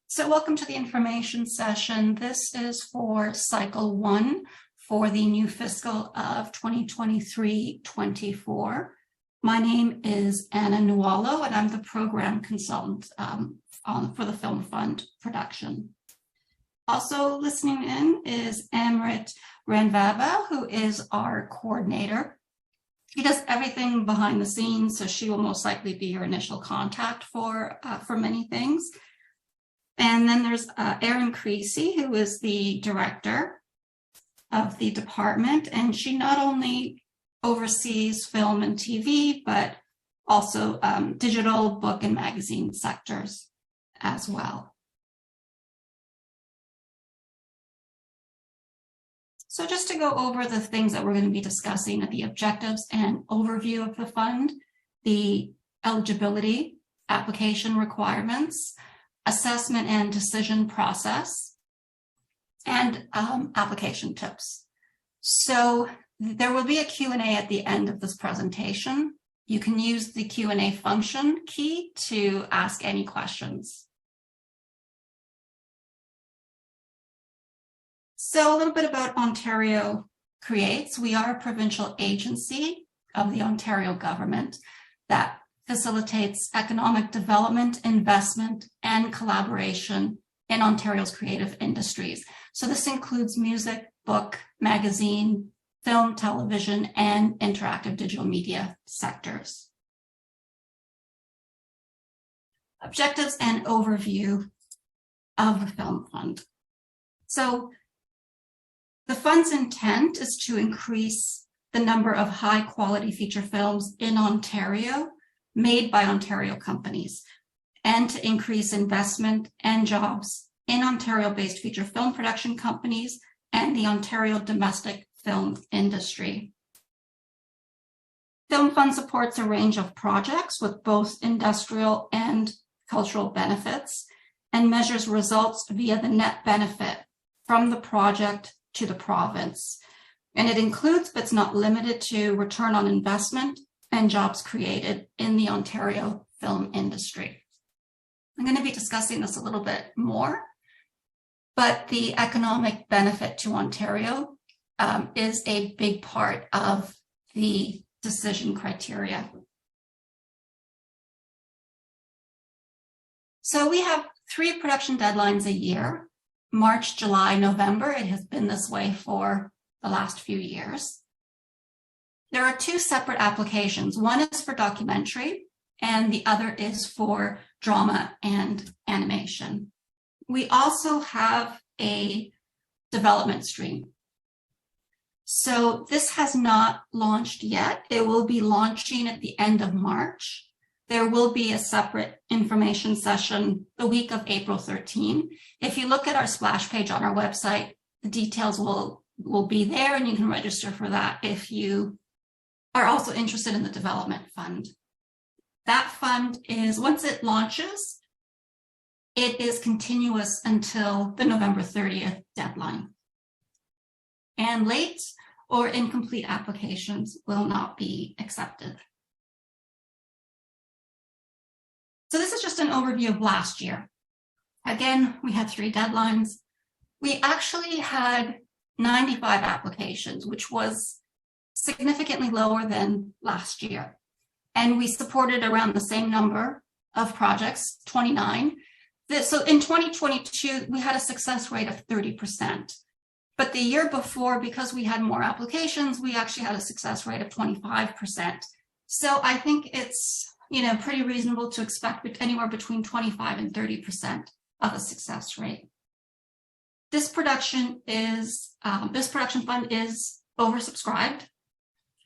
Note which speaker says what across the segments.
Speaker 1: So welcome to the information session. This is for cycle 1 for the new fiscal of 2023-24. My name is Anna Nualo, and I'm the program consultant for the Film Fund production. Also listening in is Amrit Ranvaba, who is our coordinator. She does everything behind the scenes, so she will most likely be your initial contact for many things. And then there's Erin Creasy, who is the director of the department, and she not only oversees film and TV, but also digital, book, and magazine sectors as well. So just to go over the things that we're going to be discussing at the objectives and overview of the fund, the eligibility, application requirements, assessment and decision process, and application tips. So there will be a Q&A at the end of this presentation. You can use the Q&A function key to ask any questions. So a little bit about Ontario Creates. We are a provincial agency of the Ontario government that facilitates economic development, investment, and collaboration in Ontario's creative industries. So this includes music, book, magazine, film, television, and interactive digital media sectors. Objectives and overview of the Film Fund. So the fund's intent is to increase the number of high-quality feature films in Ontario made by Ontario companies, and to increase investment and jobs in Ontario-based feature film production companies and the Ontario domestic film industry. Film Fund supports a range of projects with both industrial and cultural benefits and measures results via the net benefit from the project to the province. And it includes, but it's not limited to, return on investment and jobs created in the Ontario film industry. I'm going to be discussing this a little bit more, but the economic benefit to Ontario is a big part of the decision criteria. So we have 3 production deadlines a year: March, July, November. It has been this way for the last few years. There are 2 separate applications. One is for documentary, and the other is for drama and animation. We also have a development stream. So this has not launched yet. It will be launching at the end of March. There will be a separate information session the week of April 13. If you look at our splash page on our website, the details will be there, and you can register for that if you are also interested in the development fund. That fund is, once it launches, it is continuous until the November 30th deadline. And late or incomplete applications will not be accepted. So this is just an overview of last year. Again, we had 3 deadlines. We actually had 95 applications, which was significantly lower than last year. And we supported around the same number of projects, 29. So in 2022, we had a success rate of 30%. But the year before, because we had more applications, we actually had a success rate of 25%. So I think it's, pretty reasonable to expect anywhere between 25 and 30% of a success rate. This production fund is oversubscribed,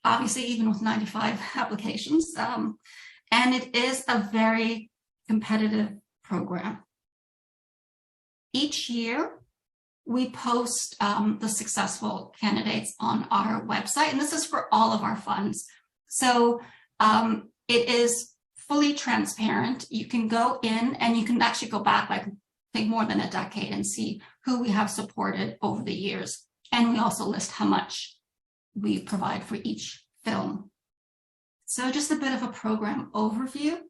Speaker 1: obviously, even with 95 applications, and it is a very competitive program. Each year, we post the successful candidates on our website, and this is for all of our funds. So it is fully transparent. You can go in and you can actually go back, I think, more than a decade and see who we have supported over the years. And we also list how much we provide for each film. So just a bit of a program overview.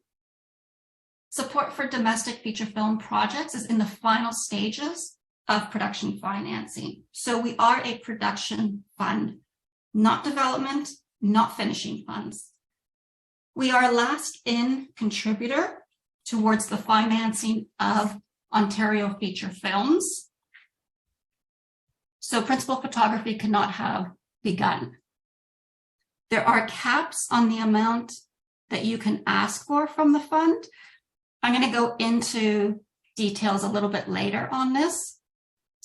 Speaker 1: Support for domestic feature film projects is in the final stages of production financing. So we are a production fund, not development, not finishing funds. We are a last-in contributor towards the financing of Ontario feature films. So principal photography cannot have begun. There are caps on the amount that you can ask for from the fund. I'm going to go into details a little bit later on this.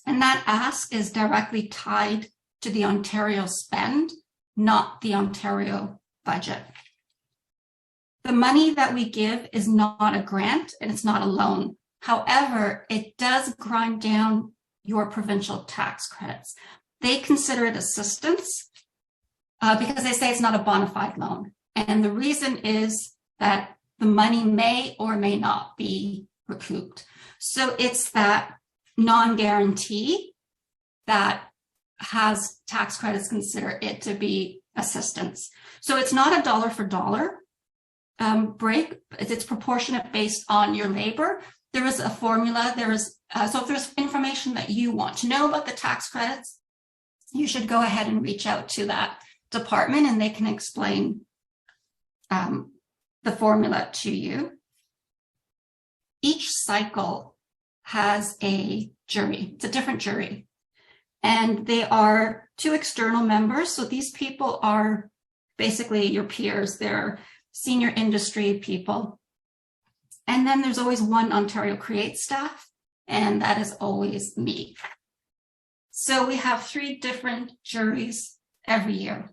Speaker 1: And that ask is directly tied to the Ontario spend, not the Ontario budget. The money that we give is not a grant and it's not a loan. However, it does grind down your provincial tax credits. They consider it assistance because they say it's not a bona fide loan. And the reason is that the money may or may not be recouped. So it's that non-guarantee that has tax credits consider it to be assistance. So it's not a dollar for dollar break. It's proportionate based on your labor. There is a formula. So if there's information that you want to know about the tax credits, you should go ahead and reach out to that department and they can explain the formula to you. Each cycle has a jury. It's a different jury. And they are 2 external members. So these people are basically your peers. They're senior industry people. And then there's always one Ontario Create staff, and that is always me. So we have 3 different juries every year.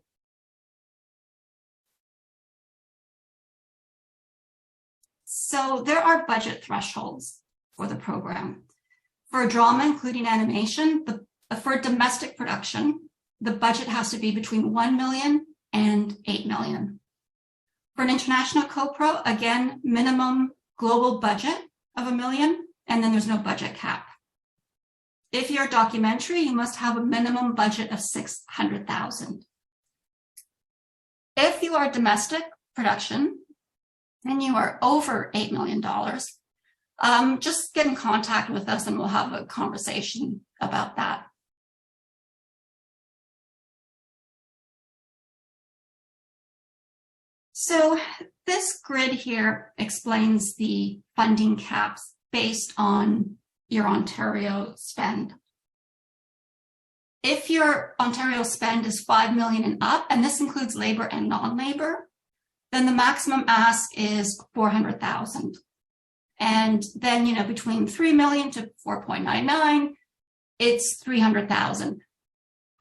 Speaker 1: So there are budget thresholds for the program. For drama, including animation, for domestic production, the budget has to be between 1 million and 8 million. For an international co-pro, again, minimum global budget of $1 million, and then there's no budget cap. If you're a documentary, you must have a minimum budget of $600,000. If you are domestic production and you are over $8 million, just get in contact with us and we'll have a conversation about that. So this grid here explains the funding caps based on your Ontario spend. If your Ontario spend is 5 million and up, and this includes labor and non-labor, then the maximum ask is 400,000. And then, you know, between 3 million to 4.99, it's 300,000.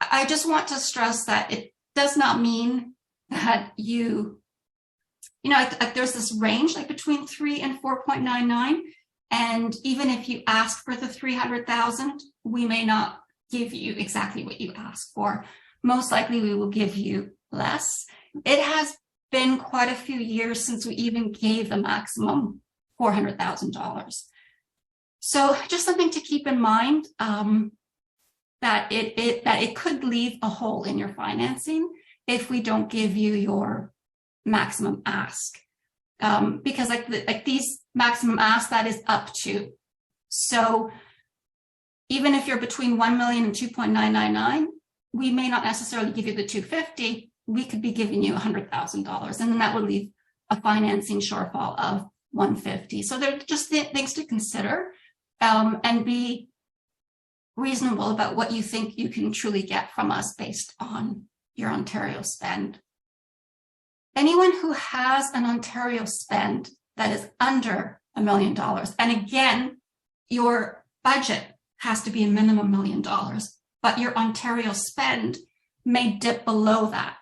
Speaker 1: I just want to stress that it does not mean that there's this range like between 3 and 4.99. And even if you ask for the 300,000, we may not give you exactly what you ask for. Most likely we will give you less. It has been quite a few years since we even gave the maximum $400,000. So just something to keep in mind, that it could leave a hole in your financing if we don't give you your maximum ask. Because like these maximum asks, that is up to. So even if you're between 1 million and 2.999, we may not necessarily give you the 250. We could be giving you $100,000, and then that would leave a financing shortfall of 150. So they're just things to consider, and be reasonable about what you think you can truly get from us based on your Ontario spend. Anyone who has an Ontario spend that is under $1 million, and again, your budget has to be a minimum $1 million, but your Ontario spend may dip below that.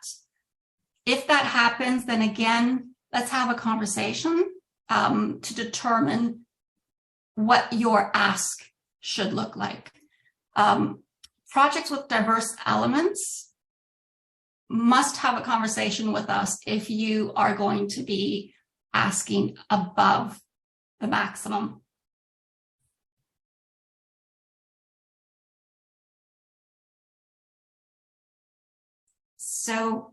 Speaker 1: If that happens, then again, let's have a conversation to determine what your ask should look like. Projects with diverse elements must have a conversation with us if you are going to be asking above the maximum. So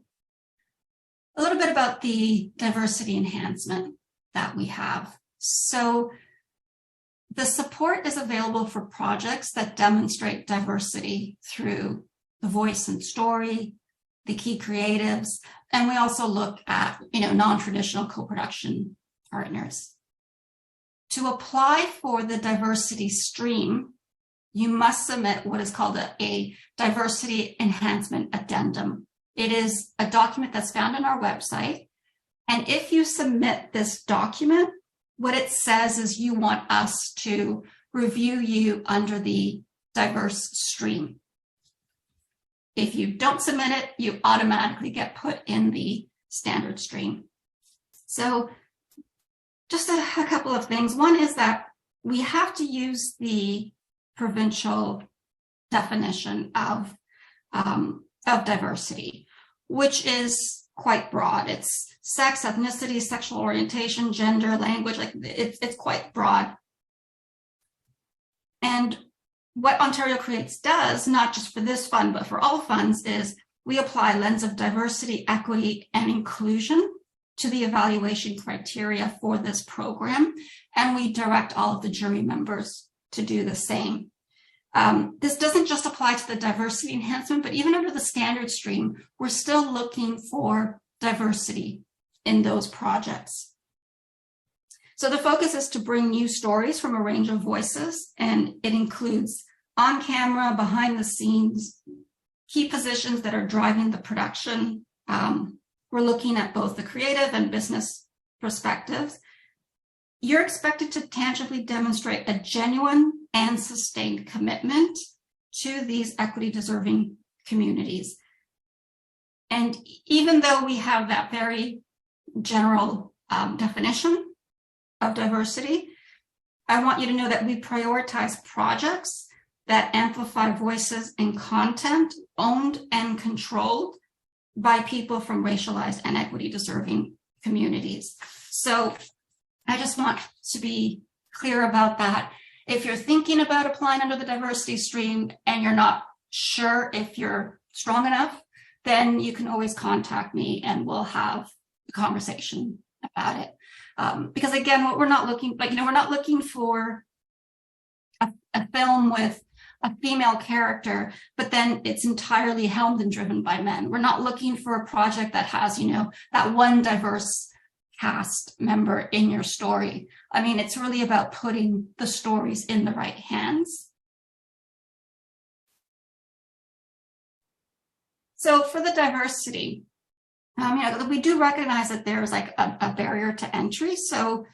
Speaker 1: a little bit about the diversity enhancement that we have. So the support is available for projects that demonstrate diversity through the voice and story, the key creatives, and we also look at, non-traditional co-production partners. To apply for the diversity stream, you must submit what is called a diversity enhancement addendum. It is a document that's found on our website. And if you submit this document, what it says is you want us to review you under the diverse stream. If you don't submit it, you automatically get put in the standard stream. So just a couple of things. One is that we have to use the provincial definition of diversity, which is quite broad. It's sex, ethnicity, sexual orientation, gender, language, it's quite broad. And what Ontario Creates does, not just for this fund, but for all funds, is we apply a lens of diversity, equity, and inclusion to the evaluation criteria for this program. And we direct all of the jury members to do the same. This doesn't just apply to the diversity enhancement, but even under the standard stream, we're still looking for diversity in those projects. So the focus is to bring new stories from a range of voices, and it includes on camera, behind the scenes, key positions that are driving the production. We're looking at both the creative and business perspectives. You're expected to tangibly demonstrate a genuine and sustained commitment to these equity-deserving communities. And even though we have that very general definition of diversity, I want you to know that we prioritize projects that amplify voices and content owned and controlled by people from racialized and equity-deserving communities. So I just want to be clear about that. If you're thinking about applying under the diversity stream and you're not sure if you're strong enough, then you can always contact me and we'll have a conversation about it. Because again, what we're not looking, we're not looking for a film with a female character, but then it's entirely helmed and driven by men. We're not looking for a project that has, that one diverse cast member in your story. I mean, it's really about putting the stories in the right hands. So for the diversity, we do recognize that there's a barrier to entry. So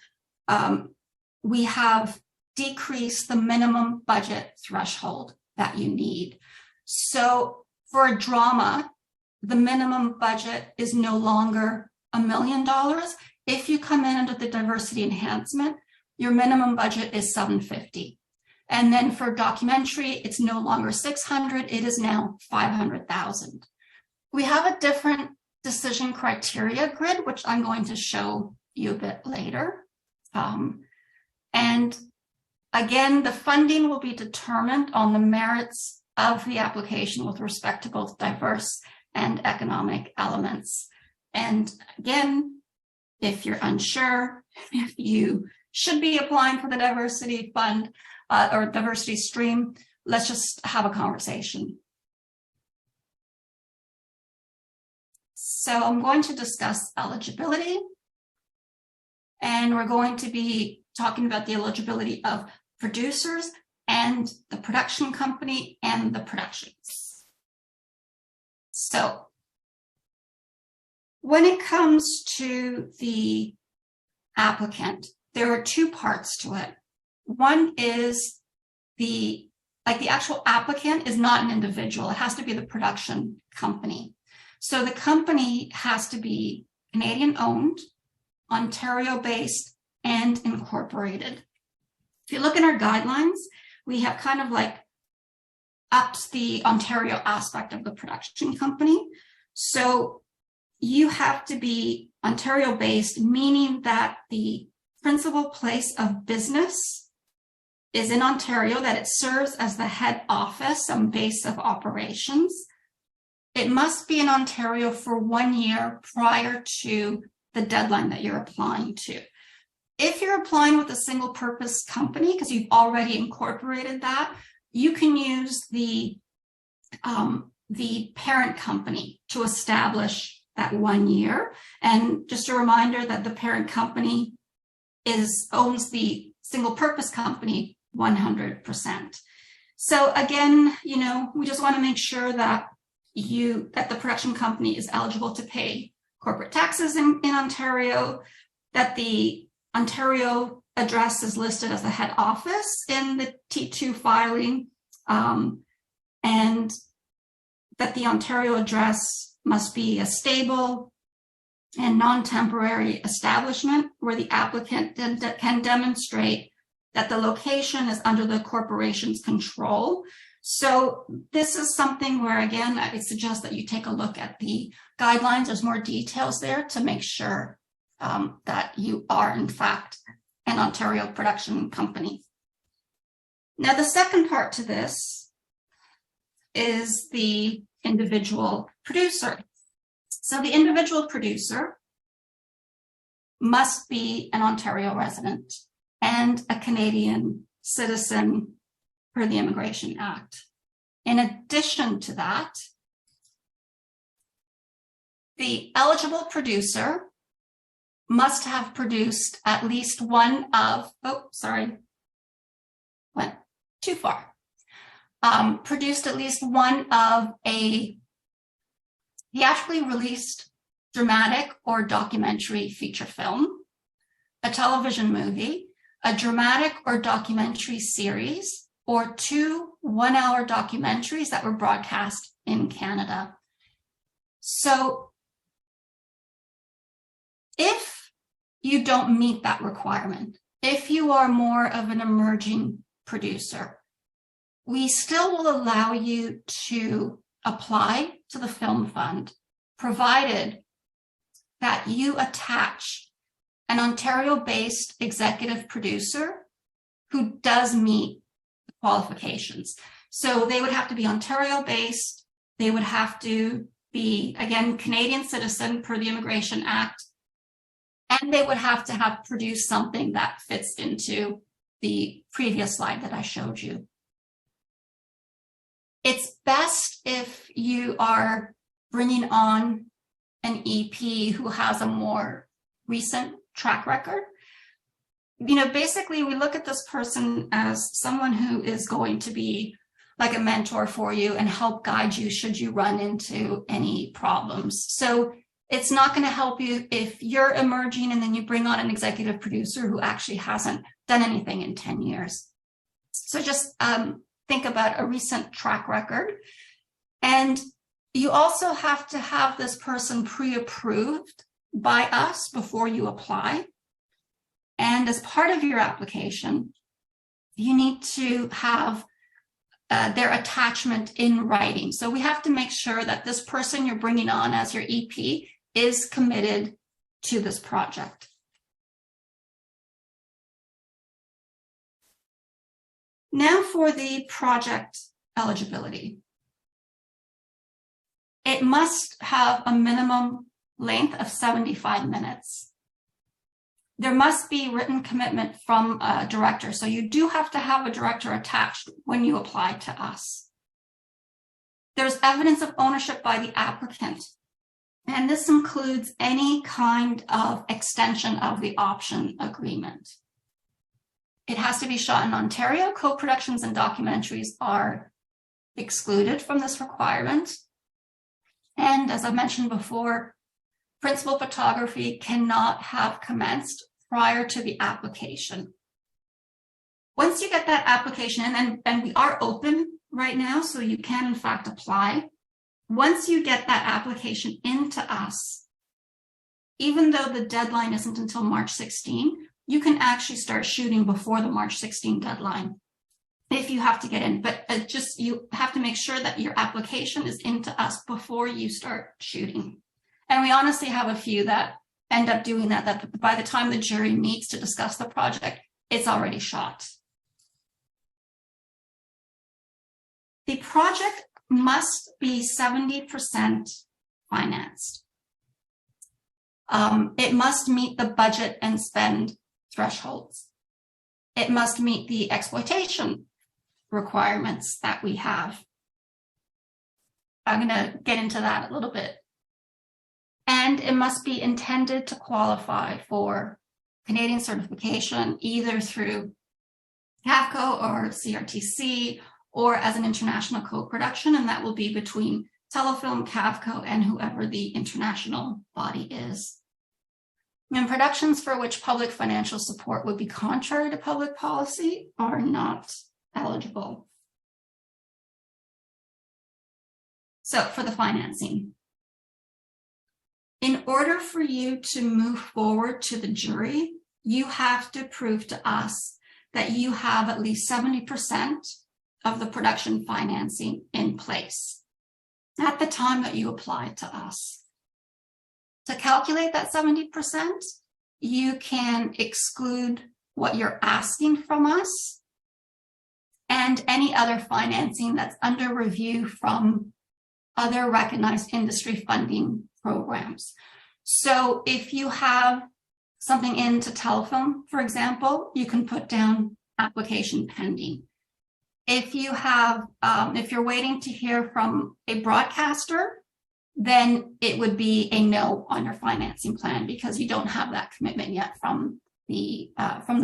Speaker 1: we have decreased the minimum budget threshold that you need. So for a drama, the minimum budget is no longer $1 million. If you come in under the diversity enhancement, your minimum budget is $750,000. And then for documentary, it's no longer $600,000, it is now $500,000. We have a different decision criteria grid, which I'm going to show you a bit later. And again, the funding will be determined on the merits of the application with respect to both diverse and economic elements. And again, if you're unsure if you should be applying for the diversity fund or diversity stream, let's just have a conversation. So I'm going to discuss eligibility, and we're going to be talking about the eligibility of producers and the production company and the productions. So when it comes to the applicant, there are two parts to it. One is the actual applicant is not an individual. It has to be the production company. So the company has to be Canadian owned, Ontario based, and incorporated. If you look at our guidelines, we have kind of upped the Ontario aspect of the production company. So you have to be Ontario based, meaning that the principal place of business is in Ontario, that it serves as the head office and base of operations. It must be in Ontario for 1 year prior to the deadline that you're applying to. If you're applying with a single purpose company, because you've already incorporated that, you can use the parent company to establish that 1 year. And just a reminder that the parent company owns the single purpose company 100%. So again, we just want to make sure that the production company is eligible to pay corporate taxes in Ontario, that the Ontario address is listed as the head office in the T2 filing, and that the Ontario address must be a stable and non-temporary establishment where the applicant can demonstrate that the location is under the corporation's control. So this is something where, again, I would suggest that you take a look at the guidelines. There's more details there to make sure that you are, in fact, an Ontario production company. Now, the second part to this is the individual producer. So the individual producer must be an Ontario resident and a Canadian citizen per the Immigration Act. In addition to that, the eligible producer must have produced at least one of, went too far. Produced at least one of a theatrically released dramatic or documentary feature film, a television movie, a dramatic or documentary series, or 2 one-hour documentaries that were broadcast in Canada. So if you don't meet that requirement, if you are more of an emerging producer, we still will allow you to apply to the Film Fund, provided that you attach an Ontario-based executive producer who does meet the qualifications. So they would have to be Ontario-based. They would have to be, again, Canadian citizen per the Immigration Act. And they would have to have produced something that fits into the previous slide that I showed you. It's best if you are bringing on an EP who has a more recent track record. Basically, we look at this person as someone who is going to be like a mentor for you and help guide you should you run into any problems. So it's not going to help you if you're emerging and then you bring on an executive producer who actually hasn't done anything in 10 years. So just think about a recent track record. And you also have to have this person pre-approved by us before you apply. And as part of your application, you need to have their attachment in writing. So we have to make sure that this person you're bringing on as your EP is committed to this project. Now for the project eligibility. It must have a minimum length of 75 minutes. There must be written commitment from a director. So you do have to have a director attached when you apply to us. There's evidence of ownership by the applicant. And this includes any kind of extension of the option agreement. It has to be shot in Ontario. Co-productions and documentaries are excluded from this requirement. And as I mentioned before, principal photography cannot have commenced prior to the application. Once you get that application, and we are open right now, so you can in fact apply. Once you get that application into us, even though the deadline isn't until March 16, you can actually start shooting before the March 16 deadline if you have to get in. But you have to make sure that your application is into us before you start shooting. And we honestly have a few that end up doing that by the time the jury meets to discuss the project, it's already shot. The project must be 70% financed. It must meet the budget and spend thresholds. It must meet the exploitation requirements that we have. I'm going to get into that a little bit. And it must be intended to qualify for Canadian certification, either through CAVCO or CRTC, or as an international co-production, and that will be between Telefilm, CAVCO, and whoever the international body is. And productions for which public financial support would be contrary to public policy are not eligible. So for the financing, in order for you to move forward to the jury, you have to prove to us that you have at least 70% of the production financing in place at the time that you apply to us. To calculate that 70%, you can exclude what you're asking from us and any other financing that's under review from other recognized industry funding programs. So if you have something into Telefilm, for example, you can put down application pending. If you have, if you're waiting to hear from a broadcaster, then it would be a no on your financing plan because you don't have that commitment yet from the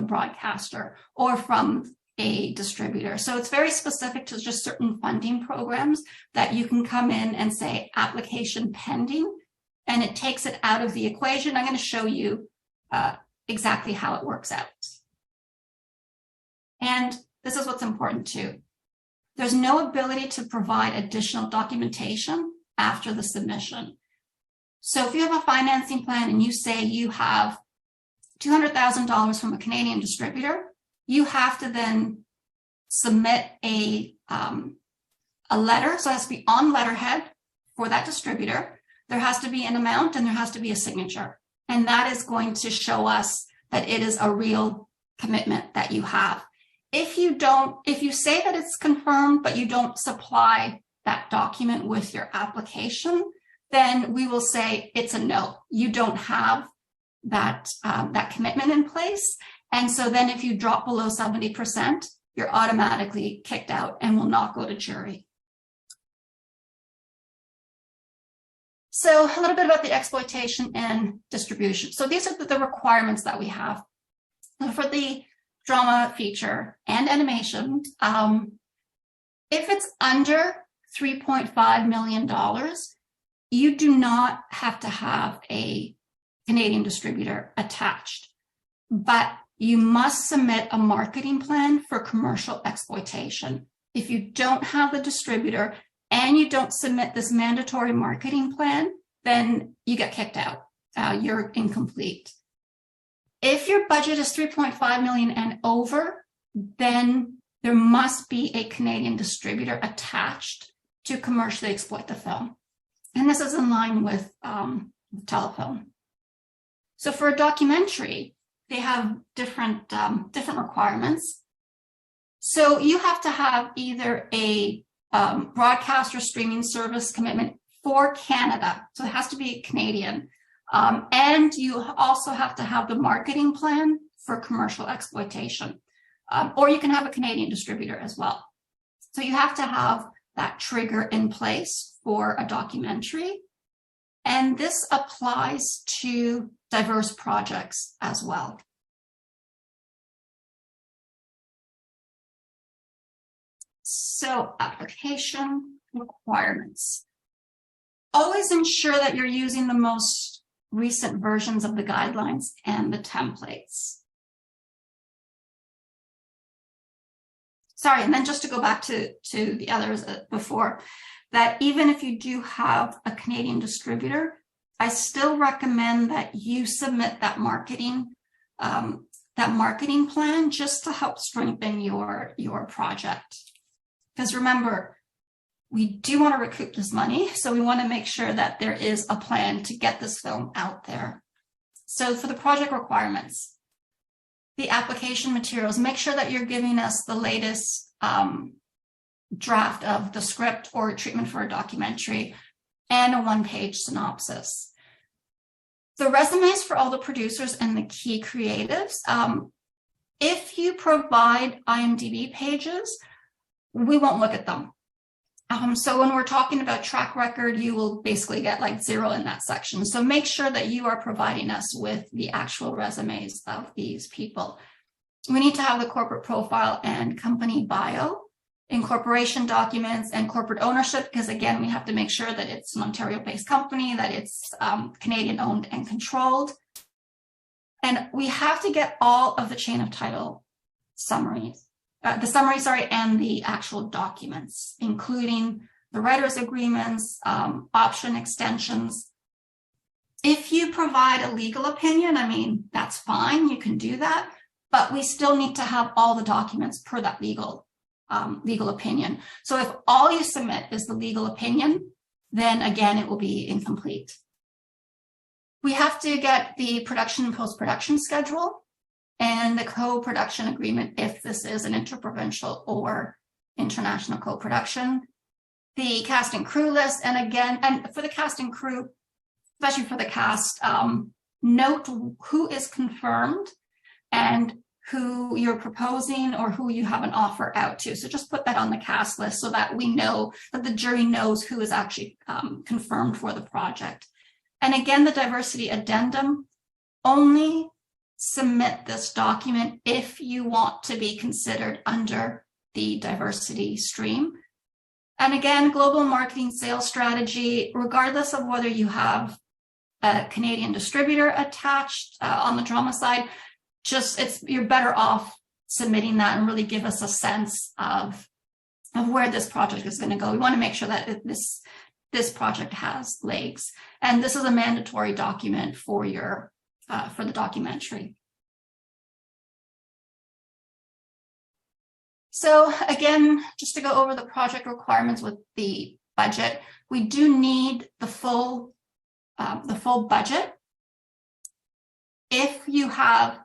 Speaker 1: broadcaster or from a distributor. So it's very specific to just certain funding programs that you can come in and say application pending, and it takes it out of the equation. I'm going to show you exactly how it works out. And this is what's important too. There's no ability to provide additional documentation after the submission. So if you have a financing plan and you say you have $200,000 from a Canadian distributor, you have to then submit a letter. So it has to be on letterhead for that distributor. There has to be an amount and there has to be a signature. And that is going to show us that it is a real commitment that you have. If you say that it's confirmed, but you don't supply that document with your application, then we will say it's a no. You don't have that commitment in place. And so then if you drop below 70%, you're automatically kicked out and will not go to jury. So a little bit about the exploitation and distribution. So these are the requirements that we have. For the drama, feature, and animation, if it's under $3.5 million, you do not have to have a Canadian distributor attached, but you must submit a marketing plan for commercial exploitation. If you don't have the distributor and you don't submit this mandatory marketing plan, then you get kicked out. You're incomplete. If your budget is $3.5 million and over, then there must be a Canadian distributor attached to commercially exploit the film. And this is in line with Telefilm. So for a documentary, they have different requirements. So you have to have either a broadcast or streaming service commitment for Canada. So it has to be Canadian. And you also have to have the marketing plan for commercial exploitation. Or you can have a Canadian distributor as well. So you have to have that trigger in place for a documentary. And this applies to diverse projects as well. So application requirements. Always ensure that you're using the most recent versions of the guidelines and the templates. Sorry, and then just to go back to the others before, that even if you do have a Canadian distributor, I still recommend that you submit that marketing plan just to help strengthen your project. Because remember, we do want to recoup this money, so we want to make sure that there is a plan to get this film out there. So for the project requirements, the application materials, make sure that you're giving us the latest draft of the script or treatment for a documentary and a one-page synopsis. The resumes for all the producers and the key creatives. If you provide IMDb pages, we won't look at them. So when we're talking about track record, you will basically get like 0 in that section. So make sure that you are providing us with the actual resumes of these people. We need to have the corporate profile and company bio, incorporation documents, and corporate ownership, because again, we have to make sure that it's an Ontario-based company, that it's Canadian owned and controlled. And we have to get all of the chain of title summaries. The summary, and the actual documents, including the writer's agreements, option extensions. If you provide a legal opinion, I mean, that's fine, you can do that, but we still need to have all the documents per that legal opinion. So if all you submit is the legal opinion, then again, it will be incomplete. We have to get the production and post-production schedule and the co-production agreement if this is an interprovincial or international co-production. The cast and crew list, and again, and for the cast and crew, especially for the cast, note who is confirmed and who you're proposing or who you have an offer out to. So just put that on the cast list so that we know, that the jury knows who is actually confirmed for the project. And again, the diversity addendum, only submit this document if you want to be considered under the diversity stream. And again, global marketing sales strategy, regardless of whether you have a Canadian distributor attached on the drama side, you're better off submitting that and really give us a sense of where this project is going to go. We want to make sure that this project has legs. And this is a mandatory document for the documentary. So again, just to go over the project requirements with the budget, we do need the full budget. If you have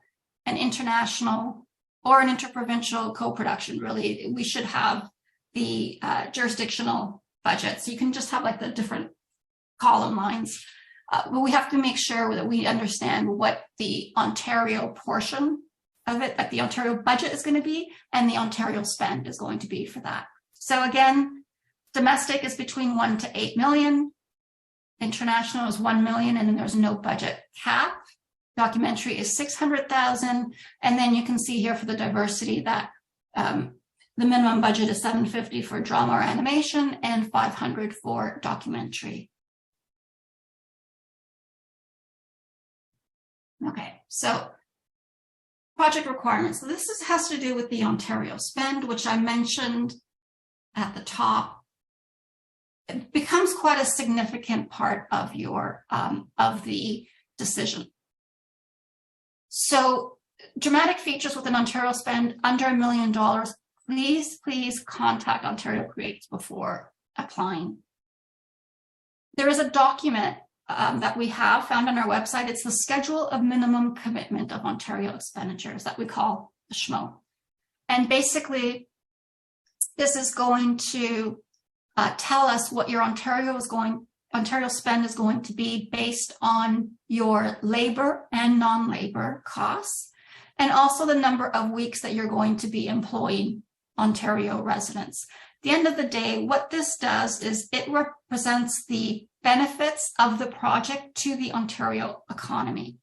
Speaker 1: an international or an interprovincial co-production, really, we should have the jurisdictional budget. So you can just have like the different column lines. But we have to make sure that we understand what the Ontario portion of it, like the Ontario budget is going to be, and the Ontario spend is going to be for that. So again, domestic is between 1 to 8 million. International is 1 million, and then there's no budget cap. Documentary is 600,000. And then you can see here for the diversity that the minimum budget is 750 for drama or animation and 500 for documentary. Okay, so project requirements. So this has to do with the Ontario spend, which I mentioned at the top. It becomes quite a significant part of your of the decision. So dramatic features with an Ontario spend under $1 million, please contact Ontario Creates before applying. There is a document that we have found on our website. It's the Schedule of Minimum Commitment of Ontario Expenditures that we call the SHMO. And basically, this is going to tell us what your Ontario spend is going to be based on your labor and non-labor costs, and also the number of weeks that you're going to be employing Ontario residents. At the end of the day, what this does is it represents the benefits of the project to the Ontario economy.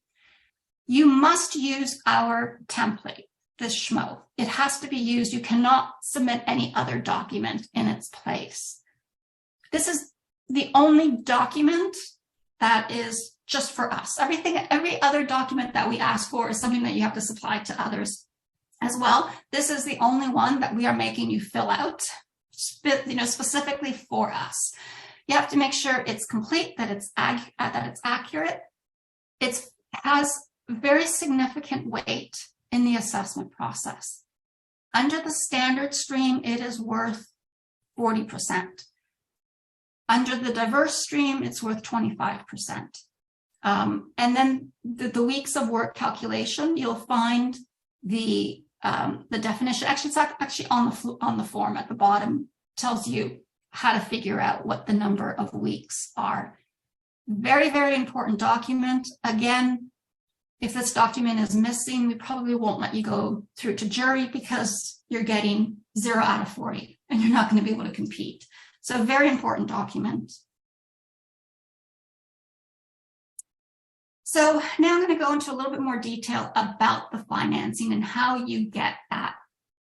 Speaker 1: You must use our template, this SHMO. It has to be used. You cannot submit any other document in its place. This is the only document that is just for us. Every other document that we ask for is something that you have to supply to others as well. This is the only one that we are making you fill out, specifically for us. You have to make sure it's complete, that it's accurate. It has very significant weight in the assessment process. Under the standard stream, it is worth 40%. Under the diverse stream, it's worth 25%. And then the weeks of work calculation, you'll find the definition. Actually, it's actually on the form at the bottom, tells you how to figure out what the number of weeks are. Very, very important document. Again, if this document is missing, we probably won't let you go through to jury because you're getting 0 out of 40 and you're not going to be able to compete. So very important document. So now I'm going to go into a little bit more detail about the financing and how you get that,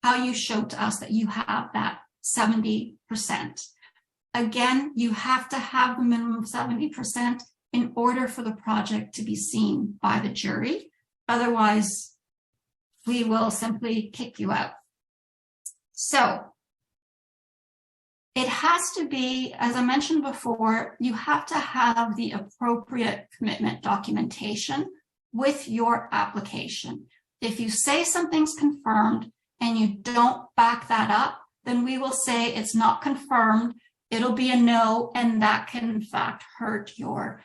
Speaker 1: how you show to us that you have that 70%. Again, you have to have the minimum of 70% in order for the project to be seen by the jury. Otherwise, we will simply kick you out. So it has to be, as I mentioned before, you have to have the appropriate commitment documentation with your application. If you say something's confirmed and you don't back that up, then we will say it's not confirmed. It'll be a no, and that can in fact hurt your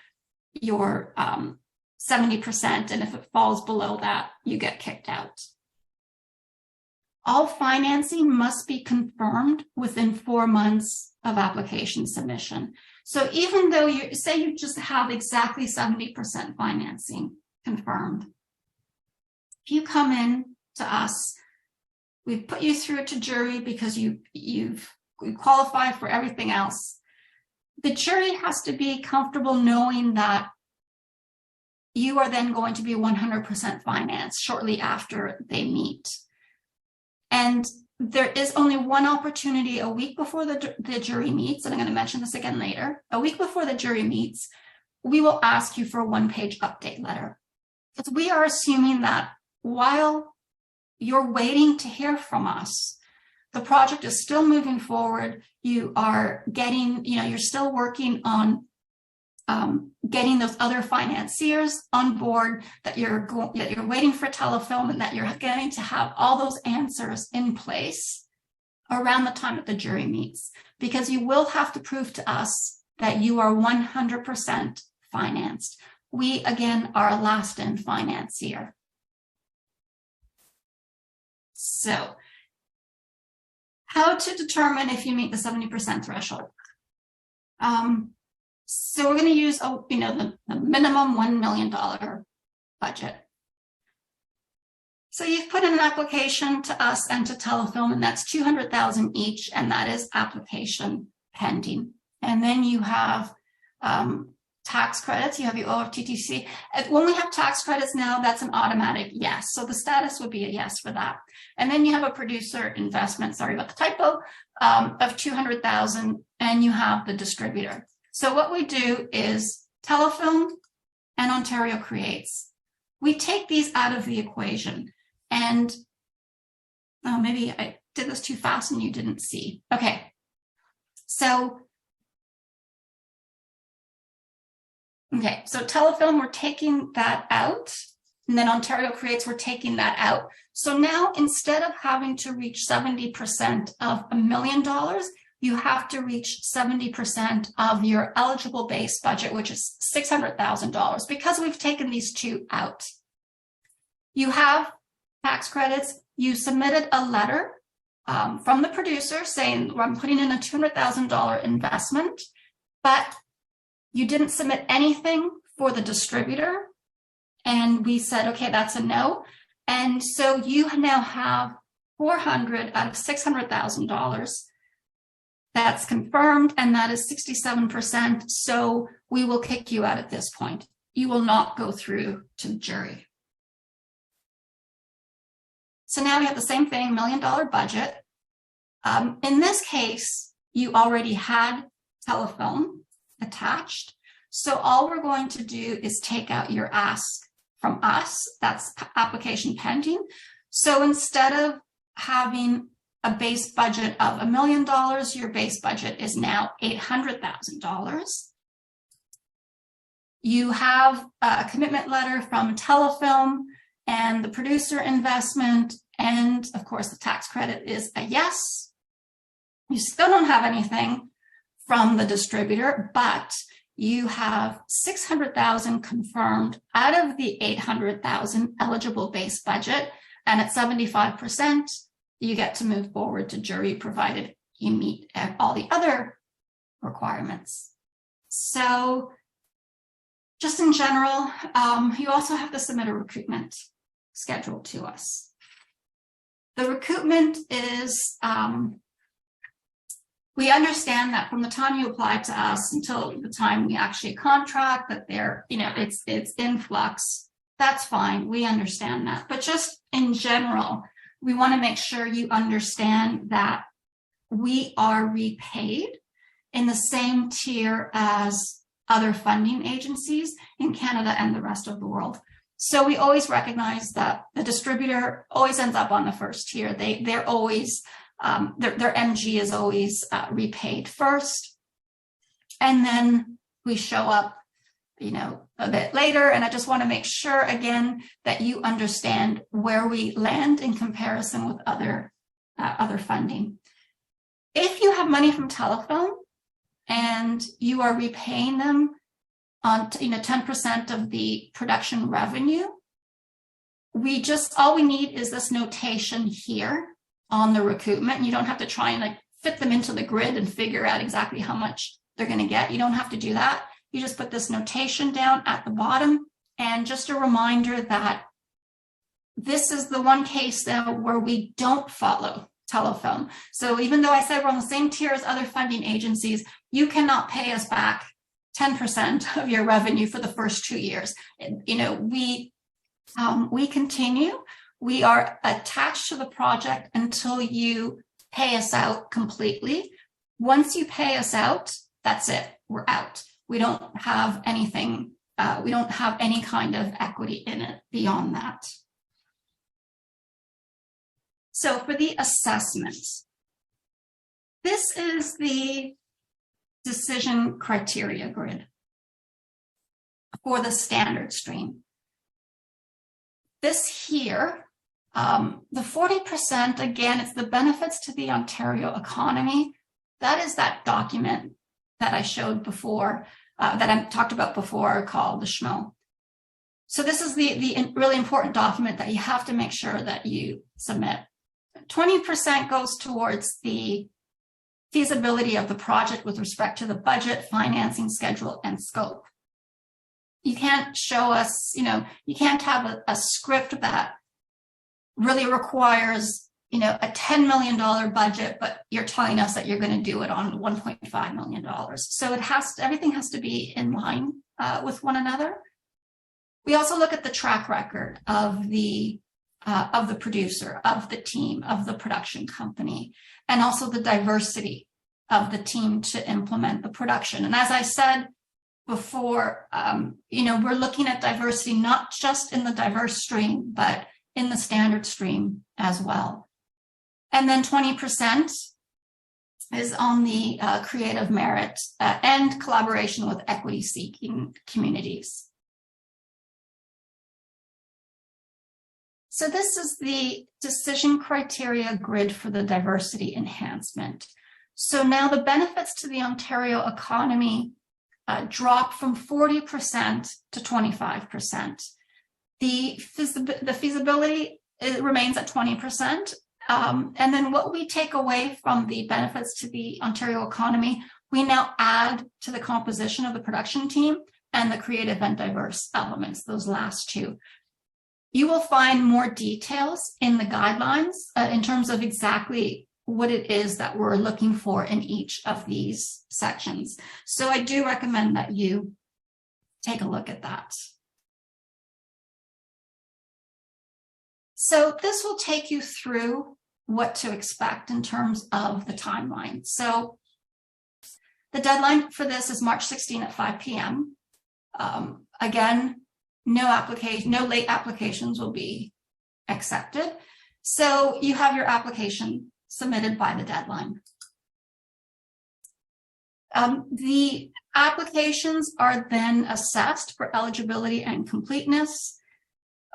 Speaker 1: 70%. And if it falls below that, you get kicked out. All financing must be confirmed within 4 months of application submission. So even though you say you just have exactly 70% financing confirmed, if you come in to us, we've put you through to jury because you've qualify for everything else. The jury has to be comfortable knowing that you are then going to be 100% financed shortly after they meet. And there is only one opportunity a week before the jury meets, and I'm going to mention this again later. A week before the jury meets, we will ask you for a 1-page update letter. Because we are assuming that while you're waiting to hear from us, the project is still moving forward. You are getting, you're still working on getting those other financiers on board, that you're waiting for telefilm, and that you're going to have all those answers in place around the time that the jury meets, because you will have to prove to us that you are 100% financed. We, again, are a last-in financier. So, how to determine if you meet the 70% threshold? So we're going to use, the minimum $1 million budget. So you've put in an application to us and to telefilm, and that's $200,000 each, and that is application pending. And then you have tax credits. You have your OFTTC. When we have tax credits now, that's an automatic yes. So the status would be a yes for that. And then you have a producer investment, sorry about the typo, of $200,000, and you have the distributor. So what we do is telefilm and Ontario Creates. We take these out of the equation, and maybe I did this too fast and you didn't see. Okay, so telefilm, we're taking that out, and then Ontario Creates, we're taking that out. So now, instead of having to reach 70% of $1 million, you have to reach 70% of your eligible base budget, which is $600,000, because we've taken these two out. You have tax credits. You submitted a letter from the producer saying, I'm putting in a $200,000 investment, but you didn't submit anything for the distributor. And we said, okay, that's a no. And so you now have $400,000 out of $600,000 that's confirmed, and that is 67%. So we will kick you out at this point. You will not go through to the jury. So now we have the same thing, $1 million budget. In this case, you already had telefilm attached. So all we're going to do is take out your ask from us. That's application pending. So instead of having a base budget of $1 million, your base budget is now $800,000. You have a commitment letter from telefilm and the producer investment, and of course the tax credit is a yes. You still don't have anything from the distributor, but you have $600,000 confirmed out of the $800,000 eligible base budget, and at 75%, you get to move forward to jury, provided you meet all the other requirements. So Just in general, you also have to submit a recoupment schedule to us. The recoupment is, we understand that from the time you apply to us until the time we actually contract, that they're, it's in flux. That's fine. We understand that. But just in general, we want to make sure you understand that we are repaid in the same tier as other funding agencies in Canada and the rest of the world. So we always recognize that the distributor always ends up on the first tier. They're always, their MG is always repaid first. And then we show up, a bit later. And I just want to make sure, again, that you understand where we land in comparison with other funding. If you have money from telephone and you are repaying them on 10% of the production revenue, all we need is this notation here on the recoupment. You don't have to try and fit them into the grid and figure out exactly how much they're going to get. You don't have to do that. You just put this notation down at the bottom. And just a reminder that this is the one case though where we don't follow telephone. So even though I said we're on the same tier as other funding agencies, you cannot pay us back 10% of your revenue for the first 2 years. We continue. We are attached to the project until you pay us out completely. Once you pay us out, that's it. We're out. We don't have anything. We don't have any kind of equity in it beyond that. So for the assessment, this is the decision criteria grid for the standard stream. This here, the 40%, again, it's the benefits to the Ontario economy. That is that document that I showed before, that I talked about before, called the SHMO. So this is the really important document that you have to make sure that you submit. 20% goes towards the feasibility of the project with respect to the budget, financing, schedule, and scope. You can't show us, you can't have a script that really requires, a $10 million budget, but you're telling us that you're going to do it on $1.5 million. So everything has to be in line with one another. We also look at the track record of the producer, of the team, of the production company, and also the diversity of the team to implement the production. And as I said before, we're looking at diversity not just in the diverse stream, but in the standard stream as well. And then 20% is on the creative merit and collaboration with equity-seeking communities. So this is the decision criteria grid for the diversity enhancement. So now the benefits to the Ontario economy drop from 40% to 25%. The feasibility remains at 20%. And then what we take away from the benefits to the Ontario economy, we now add to the composition of the production team and the creative and diverse elements, those last two. You will find more details in the guidelines in terms of exactly what it is that we're looking for in each of these sections. So I do recommend that you take a look at that. So this will take you through what to expect in terms of the timeline. So the deadline for this is March 16 at 5 p.m. Again, no late applications will be accepted. So you have your application submitted by the deadline. The applications are then assessed for eligibility and completeness.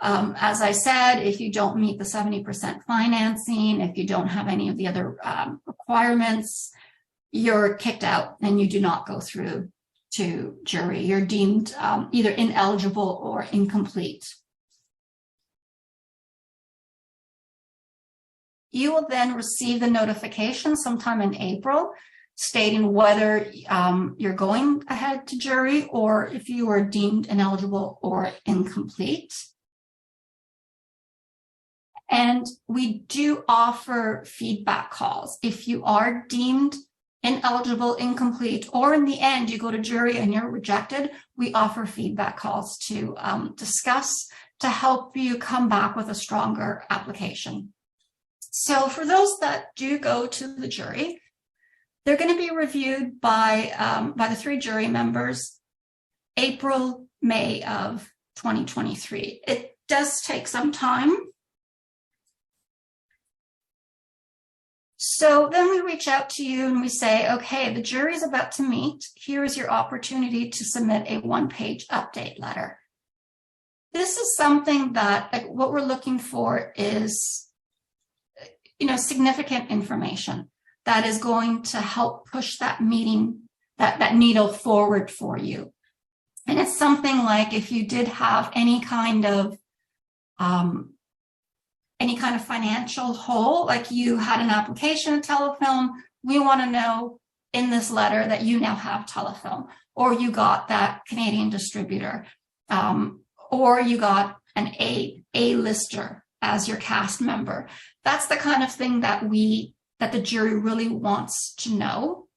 Speaker 1: As I said, if you don't meet the 70% financing, if you don't have any of the other requirements, you're kicked out and you do not go through to jury. You're deemed either ineligible or incomplete. You will then receive the notification sometime in April stating whether you're going ahead to jury or if you are deemed ineligible or incomplete. And we do offer feedback calls. If you are deemed ineligible, incomplete, or in the end you go to jury and you're rejected, we offer feedback calls to discuss, to help you come back with a stronger application. So for those that do go to the jury, they're going to be reviewed by the 3 jury members, April, May of 2023. It does take some time. So then we reach out to you and we say, okay, the jury is about to meet. Here is your opportunity to submit a 1-page update letter. This is something that what we're looking for is, significant information that is going to help push that that needle forward for you. And it's something like if you did have any kind of financial hole, like you had an application of telefilm, we want to know in this letter that you now have telefilm, or you got that Canadian distributor, or you got an A-lister as your cast member. That's the kind of thing that the jury really wants to know.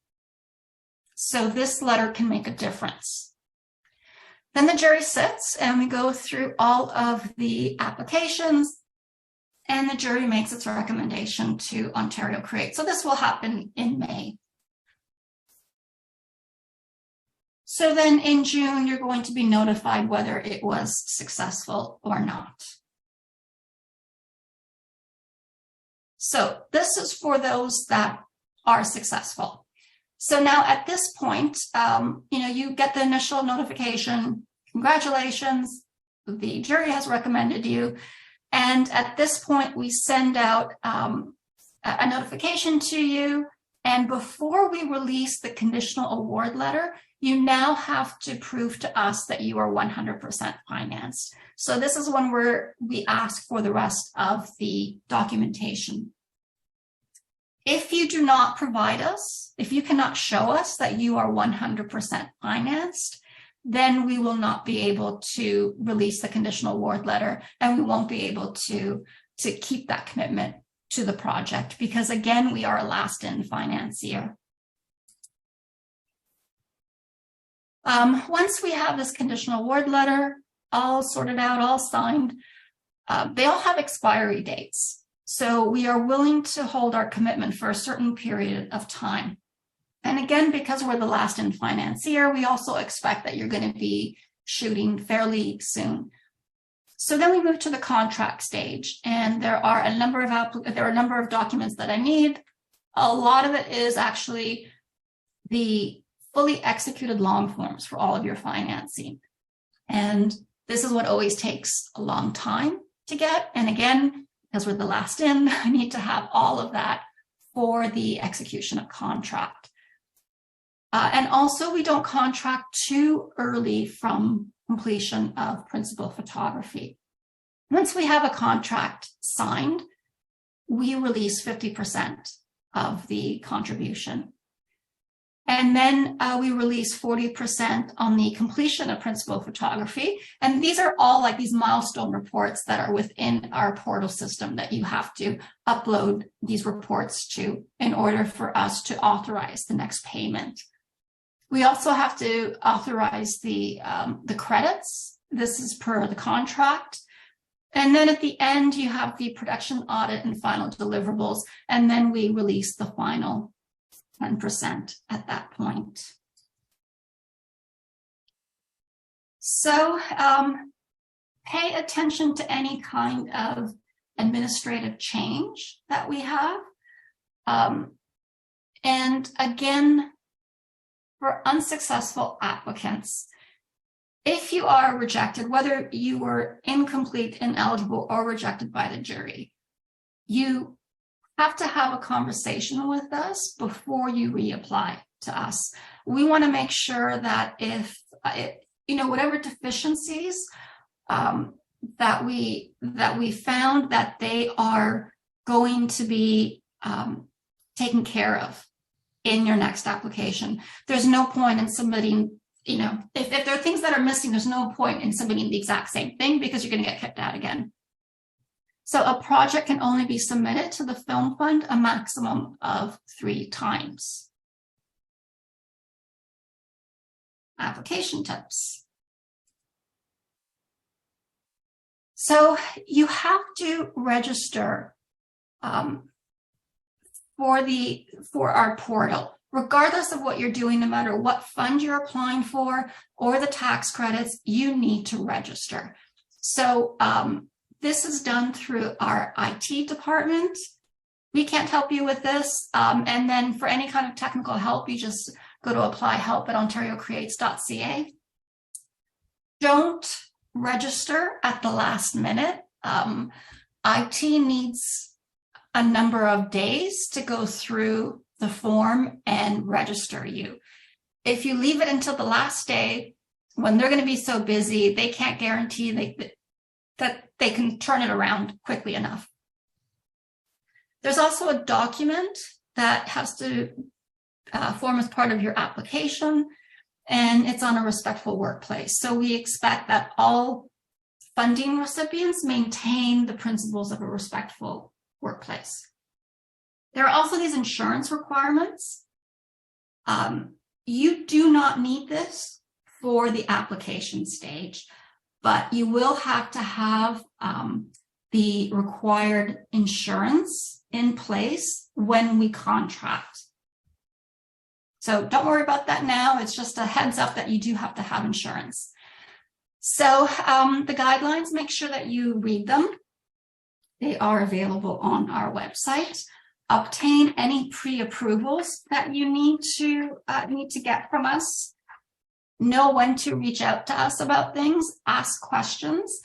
Speaker 1: So this letter can make a difference. Then the jury sits and we go through all of the applications, and the jury makes its recommendation to Ontario Create. So this will happen in May. So then in June, you're going to be notified whether it was successful or not. So this is for those that are successful. So now at this point, you get the initial notification, congratulations, the jury has recommended you. And at this point, we send out a notification to you. And before we release the conditional award letter, you now have to prove to us that you are 100% financed. So this is when we ask for the rest of the documentation. If you do not provide us, if you cannot show us that you are 100% financed, then we will not be able to release the conditional award letter, and we won't be able to keep that commitment to the project, because again, we are a last-in financier. Once we have this conditional award letter all sorted out, all signed, they all have expiry dates. So we are willing to hold our commitment for a certain period of time. And again, because we're the last-in financier, we also expect that you're going to be shooting fairly soon. So then we move to the contract stage, and there are a number of documents that I need. A lot of it is actually the fully executed long forms for all of your financing. And this is what always takes a long time to get. And again, because we're the last in, I need to have all of that for the execution of contract. And also, we don't contract too early from completion of principal photography. Once we have a contract signed, we release 50% of the contribution. And then we release 40% on the completion of principal photography. And these are all like these milestone reports that are within our portal system that you have to upload these reports to in order for us to authorize the next payment. We also have to authorize the credits. This is per the contract. And then at the end, you have the production audit and final deliverables. And then we release the final 10% at that point. So pay attention to any kind of administrative change that we have. And again, for unsuccessful applicants, if you are rejected, whether you were incomplete, ineligible, or rejected by the jury, you have to have a conversation with us before you reapply to us. We want to make sure that if, whatever deficiencies that we found, that they are going to be taken care of in your next application. There's no point in submitting, if there are things that are missing, there's no point in submitting the exact same thing because you're going to get kicked out again. So a project can only be submitted to the Film Fund a maximum of 3 times. Application tips. So you have to register for our portal. Regardless of what you're doing, no matter what fund you're applying for or the tax credits, you need to register. So this is done through our IT department. We can't help you with this. And then for any kind of technical help, you just go to applyhelp@ontariocreates.ca. Don't register at the last minute. IT needs a number of days to go through the form and register you. If you leave it until the last day, when they're going to be so busy, they can't guarantee that they can turn it around quickly enough. There's also a document that has to form as part of your application, and it's on a respectful workplace. So we expect that all funding recipients maintain the principles of a respectful workplace. There are also these insurance requirements. You do not need this for the application stage, but you will have to have the required insurance in place when we contract. So don't worry about that now. It's just a heads up that you do have to have insurance. So the guidelines, make sure that you read them. They are available on our website. Obtain any pre-approvals that you need to get from us. Know when to reach out to us about things. Ask questions.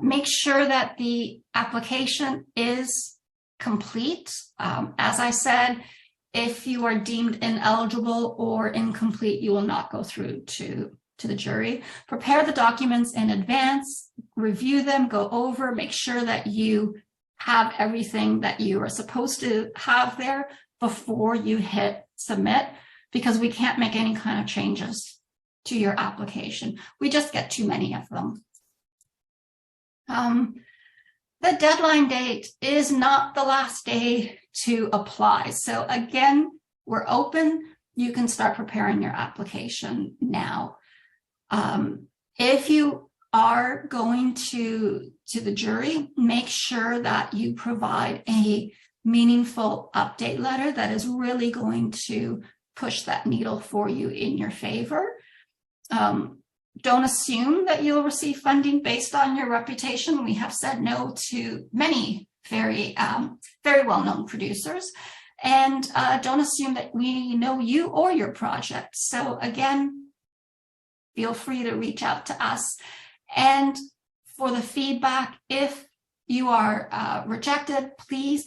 Speaker 1: Make sure that the application is complete. As I said, if you are deemed ineligible or incomplete, you will not go through to the jury. Prepare the documents in advance, review them, go over, make sure that you have everything that you are supposed to have there before you hit submit, because we can't make any kind of changes to your application. We just get too many of them. The deadline date is not the last day to apply. So again, we're open. You can start preparing your application now. If you are going to the jury, make sure that you provide a meaningful update letter that is really going to push that needle for you in your favor. Don't assume that you'll receive funding based on your reputation. We have said no to many very well-known producers. And don't assume that we know you or your project. So again, feel free to reach out to us. And for the feedback, if you are rejected, please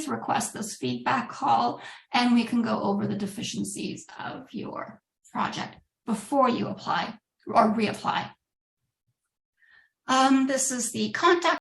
Speaker 1: request this feedback call, and we can go over the deficiencies of your project before you apply or reapply. This is the contact